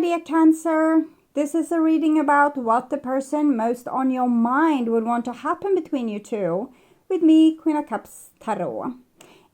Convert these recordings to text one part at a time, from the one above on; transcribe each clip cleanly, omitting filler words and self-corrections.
dear Cancer. This is a reading about what the person most on your mind would want to happen between you two. With me, Queen of Cups Tarot.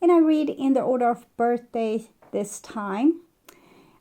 And I read in the order of birthday this time.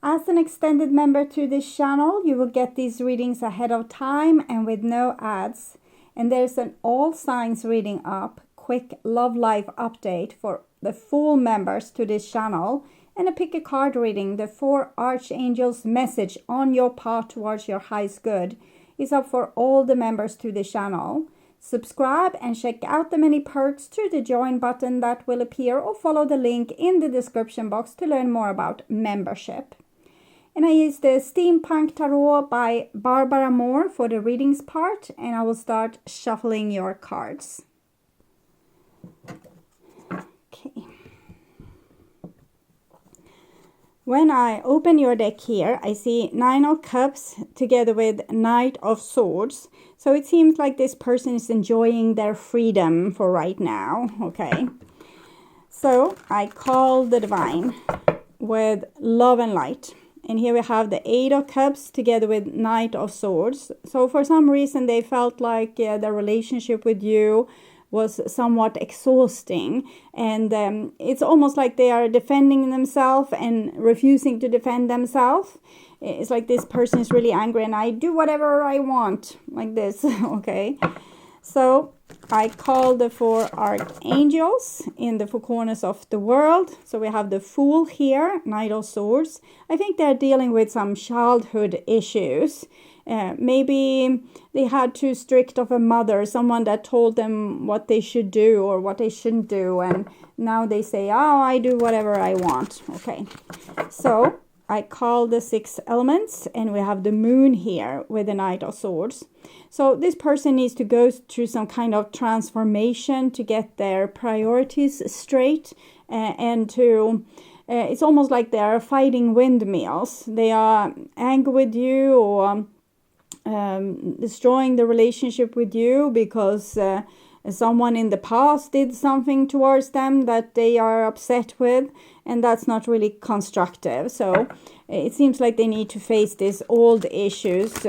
As an extended member to this channel, you will get these readings ahead of time and with no ads. And there's an all signs reading up, quick love life update for the full members to this channel. And a pick a card reading, the 4 Archangels message on your path towards your highest good, is up for all the members to the channel. Subscribe and check out the many perks through the join button that will appear, or follow the link in the description box to learn more about membership. And I use the Steampunk Tarot by Barbara Moore for the readings part, and I will start shuffling your cards. Okay. When I open your deck here, I see 9 of Cups together with Knight of Swords. So it seems like this person is enjoying their freedom for right now, okay? So I call the Divine with Love and Light. And here we have the 8 of Cups together with Knight of Swords. So for some reason they felt like their relationship with you was somewhat exhausting, and it's almost like they are defending themselves and refusing to defend themselves. It's like this person is really angry and I do whatever I want, like this. Okay, so I call the 4 Archangels in the 4 corners of the world. So we have the Fool here, Knight of Swords. I think they're dealing with some childhood issues. Maybe they had too strict of a mother, someone that told them what they should do or what they shouldn't do, and now they say, oh, I do whatever I want. Okay, so I call the 6 elements, and we have the Moon here with the Knight of Swords. So this person needs to go through some kind of transformation to get their priorities straight, and to it's almost like they are fighting windmills. They are angry with you, or destroying the relationship with you because someone in the past did something towards them that they are upset with, and that's not really constructive. So it seems like they need to face these old issues,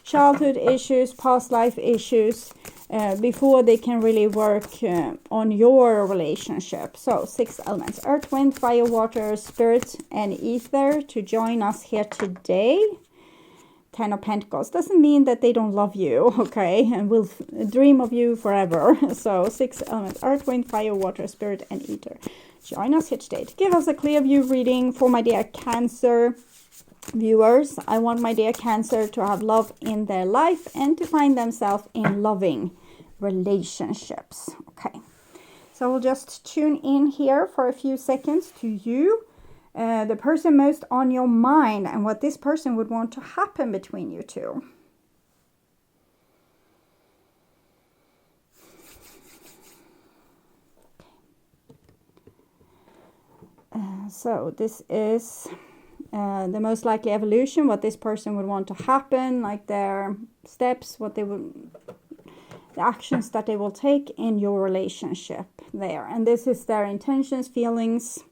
childhood issues, past life issues, before they can really work on your relationship. So 6 elements: earth, wind, fire, water, spirit, and ether to join us here today. 10 of Pentacles doesn't mean that they don't love you, okay, and will dream of you forever. So 6 elements: earth, wind, fire, water, spirit, and ether. Join us here today to give us a clear view reading for my dear Cancer viewers. I want my dear Cancer to have love in their life and to find themselves in loving relationships. Okay, so we'll just tune in here for a few seconds to you. The person most on your mind and what this person would want to happen between you two. So this is the most likely evolution, what this person would want to happen, like their steps, what they would, the actions that they will take in your relationship there. And this is their intentions, feelings.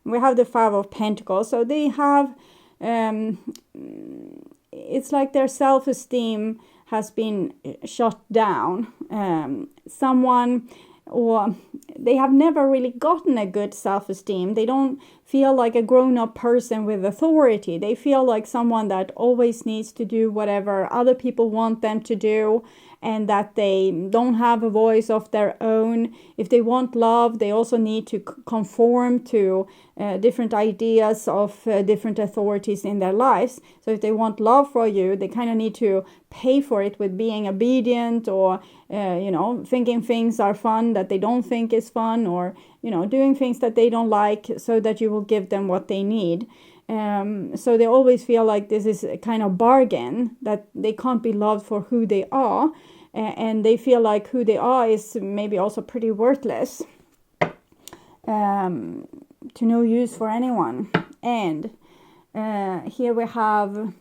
We have the 5 of Pentacles, so they have, it's like their self-esteem has been shut down. Someone, or they have never really gotten a good self-esteem. They don't feel like a grown-up person with authority. They feel like someone that always needs to do whatever other people want them to do, and that they don't have a voice of their own. If they want love, they also need to conform to different ideas of different authorities in their lives. So if they want love for you, they kind of need to pay for it with being obedient, or you know, thinking things are fun that they don't think is fun, or you know, doing things that they don't like, so that you will give them what they need. So they always feel like this is a kind of bargain, that they can't be loved for who they are, and they feel like who they are is maybe also pretty worthless, to no use for anyone. And here we have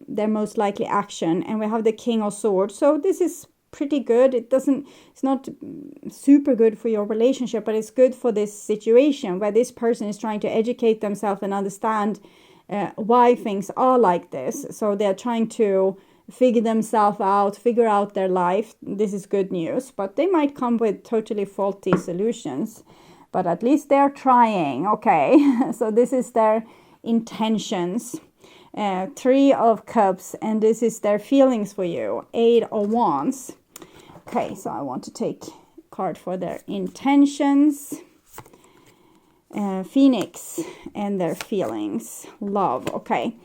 their most likely action, and we have the King of Swords. So this is pretty good. It's not super good for your relationship, but it's good for this situation where this person is trying to educate themselves and understand why things are like this. So they're trying to figure themselves out, figure out their life. This is good news, but they might come with totally faulty solutions. But at least they're trying, okay? So this is their intentions. 3 of Cups, and this is their feelings for you. 8 of Wands. Okay, so I want to take a card for their intentions. Phoenix and their feelings. Love, okay.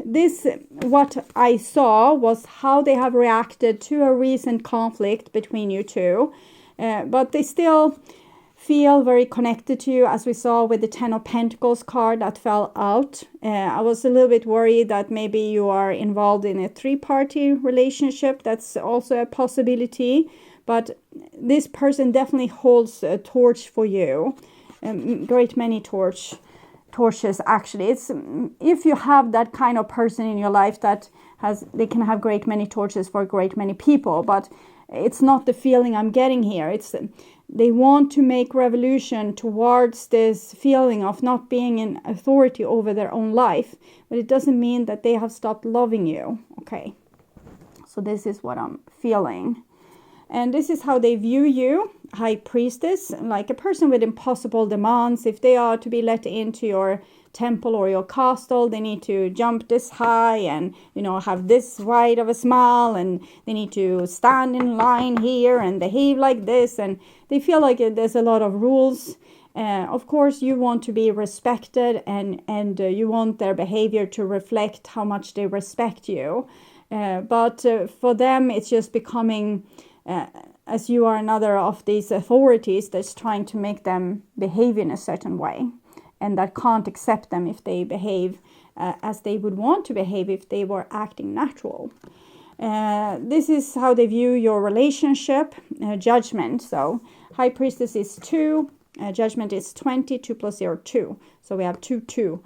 This, what I saw was how they have reacted to a recent conflict between you two. But they still feel very connected to you, as we saw with the 10 of Pentacles card that fell out. I was a little bit worried that maybe you are involved in a 3-party relationship. That's also a possibility. But this person definitely holds a torch for you. Great many torches, actually. It's if you have that kind of person in your life that they can have great many torches for great many people. But it's not the feeling I'm getting here. It's they want to make revolution towards this feeling of not being in authority over their own life. But it doesn't mean that they have stopped loving you. Okay. So this is what I'm feeling. And this is how they view you, High Priestess, like a person with impossible demands. If they are to be let into your temple or your castle, they need to jump this high and, you know, have this wide of a smile, and they need to stand in line here and behave like this, and they feel like there's a lot of rules. Of course, you want to be respected, and you want their behavior to reflect how much they respect you. But for them, it's just becoming... as you are another of these authorities that's trying to make them behave in a certain way, and that can't accept them if they behave as they would want to behave if they were acting natural. This is how they view your relationship. Judgment. So High Priestess is 2. Judgment is 20. 2 plus 0, 2. So we have 2, 2.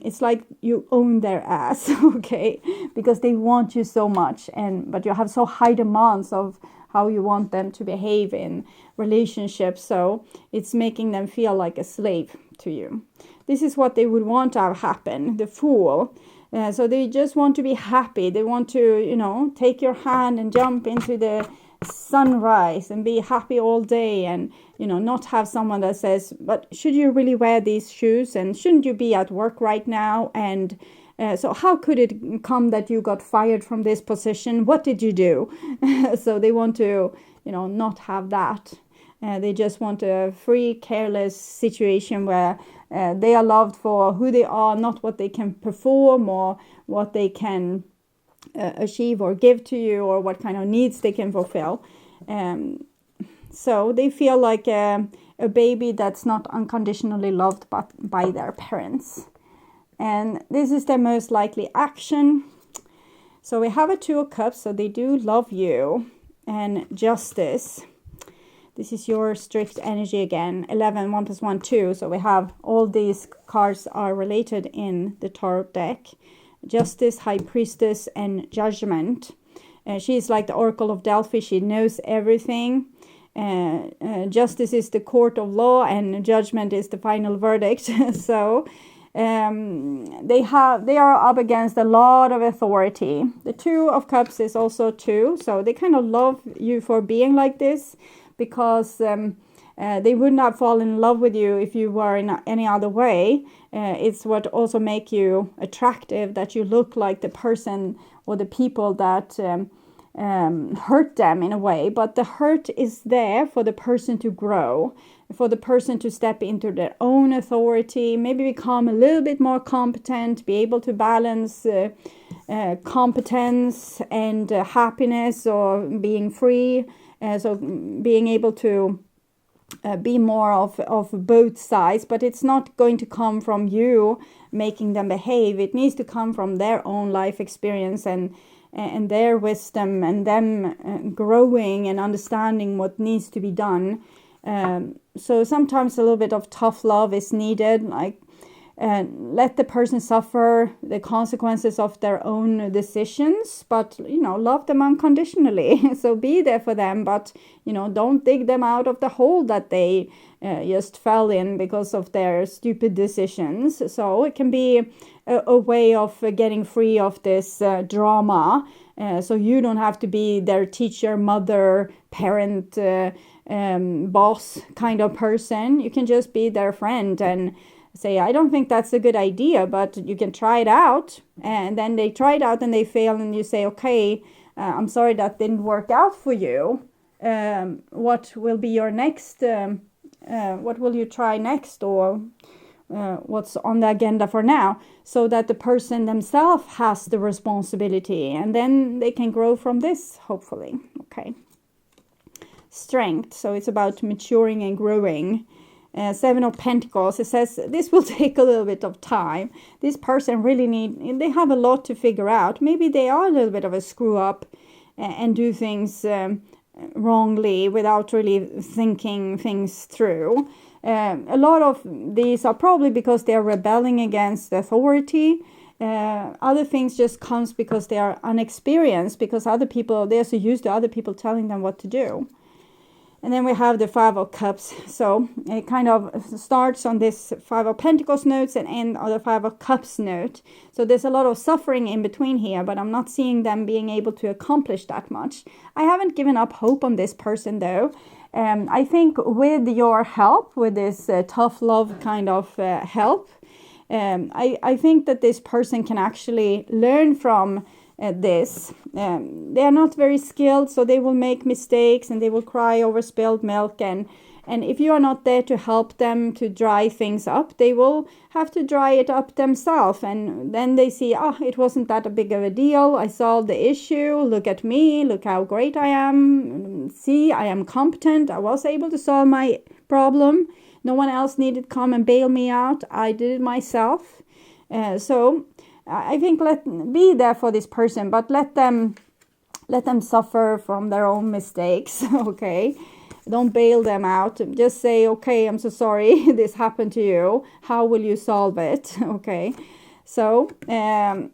It's like you own their ass, okay, because they want you so much, but you have so high demands of how you want them to behave in relationships, so it's making them feel like a slave to you. This is what they would want to have happen, the Fool. So they just want to be happy. They want to, you know, take your hand and jump into the sunrise and be happy all day, and, you know, not have someone that says, but should you really wear these shoes, and shouldn't you be at work right now, and so how could it come that you got fired from this position? What did you do? So they want to, you know, not have that. They just want a free, careless situation where they are loved for who they are, not what they can perform or what they can achieve or give to you, or what kind of needs they can fulfill. So they feel like a baby that's not unconditionally loved by their parents. And this is their most likely action. So we have a 2 of Cups, so they do love you. And Justice. This is your strict energy again. 11, 1 plus 1, 2. So we have all these cards are related in the Tarot deck. Justice, High Priestess, and Judgment. She's like the Oracle of Delphi. She knows everything. Justice is the court of law, and Judgment is the final verdict. So they are up against a lot of authority. The 2 of Cups is also 2, so they kind of love you for being like this, because they would not fall in love with you if you were in any other way. It's what also make you attractive, that you look like the person or the people that hurt them in a way. But the hurt is there for the person to grow, for the person to step into their own authority, maybe become a little bit more competent, be able to balance competence and happiness, or being free. So being able to be more of both sides, but it's not going to come from you making them behave. It needs to come from their own life experience and their wisdom, and them growing and understanding what needs to be done. So sometimes a little bit of tough love is needed. Like and let the person suffer the consequences of their own decisions, but love them unconditionally. So be there for them, but don't dig them out of the hole that they just fell in because of their stupid decisions. So it can be a way of getting free of this drama, so you don't have to be their teacher, mother, parent, boss kind of person. You can just be their friend and say, I don't think that's a good idea, but you can try it out. And then they try it out and they fail, and you say, okay, I'm sorry that didn't work out for you. What will be your next, what will you try next, or what's on the agenda for now, so that the person themselves has the responsibility, and then they can grow from this, hopefully. Okay. Strength. So it's about maturing and growing. 7 of Pentacles, it says this will take a little bit of time. This person really they have a lot to figure out. Maybe they are a little bit of a screw up and do things wrongly without really thinking things through. A lot of these are probably because they are rebelling against authority. Other things just comes because they are unexperienced, because they're so used to other people telling them what to do. And then we have the 5 of Cups. So it kind of starts on this 5 of Pentacles notes and end on the 5 of Cups note. So there's a lot of suffering in between here, but I'm not seeing them being able to accomplish that much. I haven't given up hope on this person though. I think with your help, with this tough love kind of help, I think that this person can actually learn from this. They are not very skilled, so they will make mistakes and they will cry over spilled milk, and if you are not there to help them to dry things up, they will have to dry it up themselves, and then they see, it wasn't that big of a deal, I solved the issue, look at me, look how great I am, see, I am competent, I was able to solve my problem, no one else needed to come and bail me out, I did it myself. So I think be there for this person, but let them suffer from their own mistakes. Okay, don't bail them out. Just say, okay, I'm so sorry this happened to you. How will you solve it? Okay, so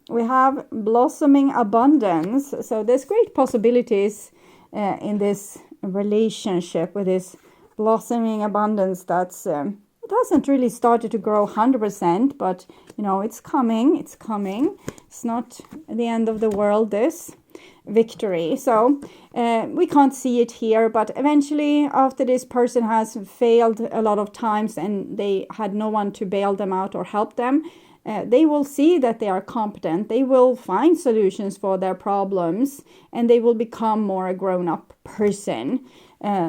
we have blossoming abundance. So there's great possibilities in this relationship with this blossoming abundance. That's it hasn't really started to grow 100%, but it's coming. It's not the end of the world, this victory. So we can't see it here, but eventually, after this person has failed a lot of times and they had no one to bail them out or help them, they will see that they are competent. They will find solutions for their problems, and they will become more a grown-up person.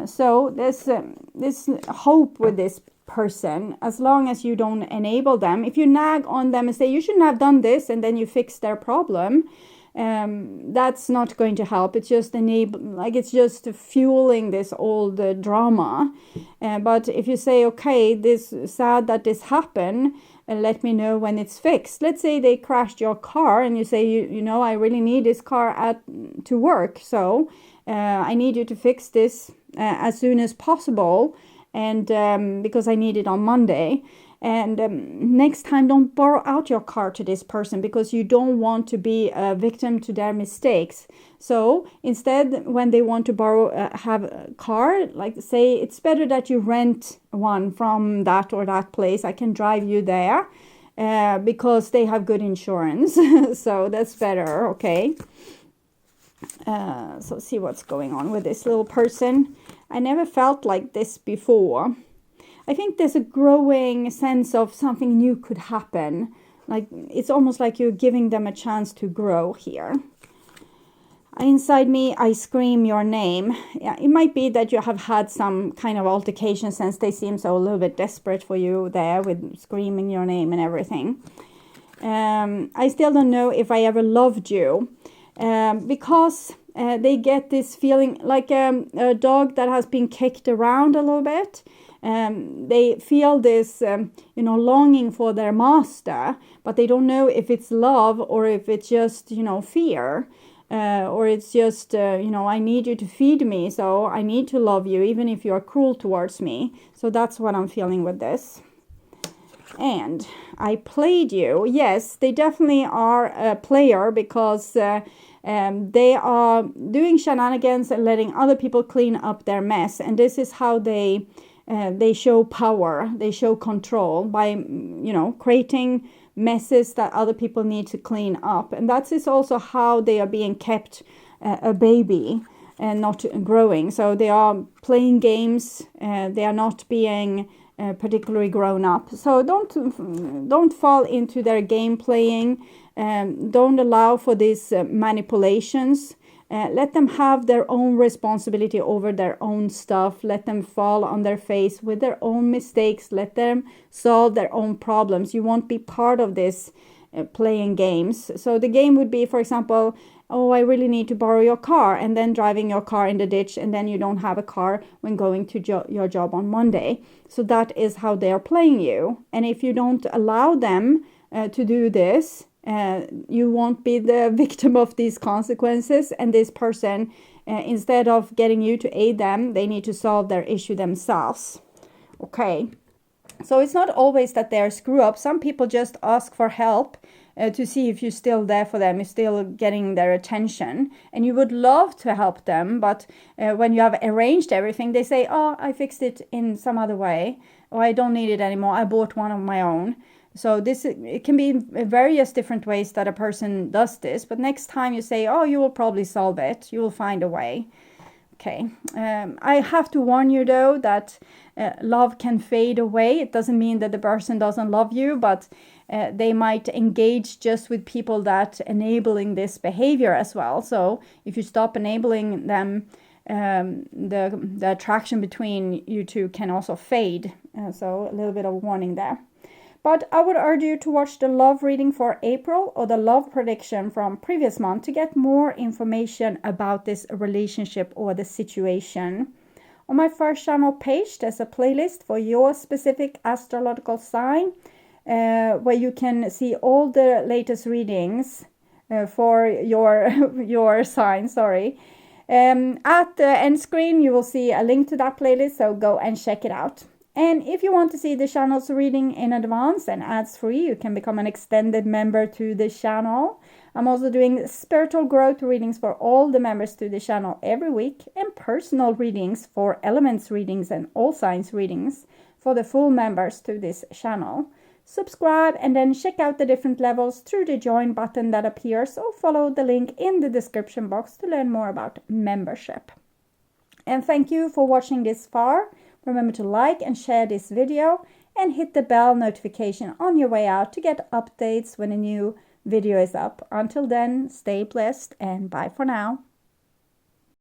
So there's this hope with this person, as long as you don't enable them. If you nag on them and say you shouldn't have done this, and then you fix their problem, that's not going to help. It's just it's just fueling this old drama. But if you say, okay, this sad that this happened, let me know when it's fixed. Let's say they crashed your car and you say, I really need this car to work, so I need you to fix this as soon as possible, and because I need it on Monday. And next time, don't borrow out your car to this person, because you don't want to be a victim to their mistakes. So instead, when they want to have a car, like say, it's better that you rent one from that or that place. I can drive you there because they have good insurance. So that's better, okay? So see what's going on with this little person. I never felt like this before. I think there's a growing sense of something new could happen. Like it's almost like you're giving them a chance to grow here. Inside me, I scream your name. Yeah, it might be that you have had some kind of altercation, since they seem so a little bit desperate for you there with screaming your name and everything. I still don't know if I ever loved you, because they get this feeling like a dog that has been kicked around a little bit. They feel this, longing for their master, but they don't know if it's love or if it's just, fear, or it's just, I need you to feed me, so I need to love you, even if you are cruel towards me. So that's what I'm feeling with this. And I played you. Yes, they definitely are a player because they are doing shenanigans and letting other people clean up their mess. And this is how they show power, they show control by, you know, creating messes that other people need to clean up. And that is also how they are being kept a baby and not growing. So they are playing games, they are not being particularly grown up. So don't fall into their game playing. Don't allow for these manipulations. Let them have their own responsibility over their own stuff. Let them fall on their face with their own mistakes. Let them solve their own problems. You won't be part of this playing games. So the game would be, for example, oh, I really need to borrow your car, and then driving your car in the ditch, and then you don't have a car when going to your job on Monday. So that is how they are playing you. And if you don't allow them to do this, you won't be the victim of these consequences. And this person, instead of getting you to aid them, they need to solve their issue themselves. Okay. So it's not always that they're screw up. Some people just ask for help to see if you're still there for them, you're still getting their attention, and you would love to help them, but when you have arranged everything, they say, oh, I fixed it in some other way, or I don't need it anymore, I bought one of my own. So it can be various different ways that a person does this, but next time you say, oh, you will probably solve it, you will find a way. Okay, I have to warn you though that love can fade away. It doesn't mean that the person doesn't love you, but they might engage just with people that enabling this behavior as well. So if you stop enabling them, the attraction between you two can also fade. So a little bit of warning there. But I would urge you to watch the love reading for April or the love prediction from previous month to get more information about this relationship or the situation. On my first channel page, there's a playlist for your specific astrological sign, where you can see all the latest readings for your sign. At the end screen, you will see a link to that playlist, so go and check it out. And if you want to see the channel's reading in advance and ads free, you can become an extended member to the channel. I'm also doing spiritual growth readings for all the members to the channel every week, and personal readings for elements readings and all signs readings for the full members to this channel. Subscribe and then check out the different levels through the join button that appears, or follow the link in the description box to learn more about membership. And thank you for watching this far. Remember to like and share this video and hit the bell notification on your way out to get updates when a new video is up. Until then, stay blessed and bye for now.